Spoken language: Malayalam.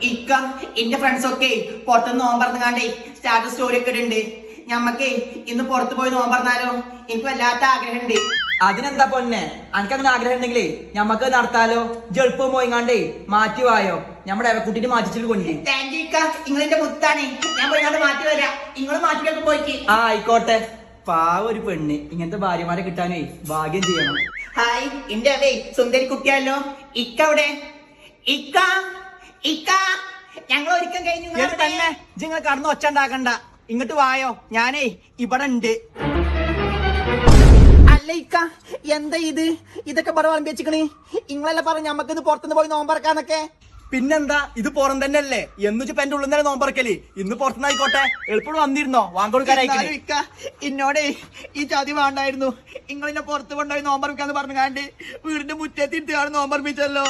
ഇക്ക എന്റെ ഫ്രണ്ട്സ് ഒക്കെ പുറത്തുനിന്ന് നോമ്പറന്നുകാണ്ടേ സ്റ്റാറ്റസ് സ്റ്റോറി ഒക്കെ ഇടുന്നുണ്ട്. ഞമ്മക്കേ ഇന്ന് പുറത്തു പോയി നോമ്പറന്നാലോ? എനിക്ക് വല്ലാത്ത ആഗ്രഹമുണ്ട്. അതിനെന്താ പൊന്നെ, അനക്കങ്ങനെ ആഗ്രഹം ഉണ്ടെങ്കിലേ ഞമ്മക്ക് നടത്താലോ. ജെളുപ്പം പോയിങ്ങാണ്ടേ മാറ്റിവായോ, നമ്മുടെ കുട്ടീനെ മാറ്റിച്ചിട്ട് കൊണ്ടേ. താങ്ക് യു ഇക്ക, നിങ്ങളെന്റെ മുത്താണ്. ഞാൻ പോയിങ്ങാണ്ട് മാറ്റി വരാം. നിങ്ങൾ മാറ്റിയൊക്കെ പോയിക്ക്. ആ ആയിക്കോട്ടെ. പാവ ഒരു പെണ്ണ്, ഇങ്ങനത്തെ ഭാര്യമാരെ കിട്ടാനേ ഭാഗ്യം ചെയ്യണം. ഹായ്, എന്റെ അതെ സുന്ദരി കുട്ടിയല്ലോ. ഇക്ക അവിടെ? ഇക്ക ഇക്ക ഞങ്ങൾ ഒരുക്കം കഴിഞ്ഞു. തന്നെ നിങ്ങൾ കടന്ന് ഒച്ച ഉണ്ടാക്കണ്ട, ഇങ്ങോട്ട് വായോ, ഞാനേ ഇവിടെ ഉണ്ട്. അല്ല ഇക്ക, എന്താ ഇത്? ഇതൊക്കെ ഇവിടെ വളമ്പി വെച്ചിക്കണേ. നിങ്ങളെല്ലാം പറഞ്ഞു ഞമ്മക്ക് ഇത് പുറത്തുനിന്ന് പോയി നോമ്പറക്കാന്നൊക്കെ. പിന്നെന്താ, ഇത് പുറം തന്നെ അല്ലേ? എന്നുവെച്ചപ്പോ എന്റെ ഉള്ളിൽ തന്നെ നോമ്പറക്കല്. ഇന്ന് പുറത്തുനിന്നായിക്കോട്ടെ. എളുപ്പം വന്നിരുന്നോ വാങ്ങിക്കൊടുക്കാനായി? ഇക്ക എന്നോടേ ഈ ചതി വേണ്ടായിരുന്നു. നിങ്ങളിന്നെ പുറത്ത് കൊണ്ടുപോയി നോമ്പറക്കാന്ന് പറഞ്ഞാണ്ട് വീടിന്റെ മുറ്റത്തിട്ട് നോമ്പർപ്പിച്ചല്ലോ.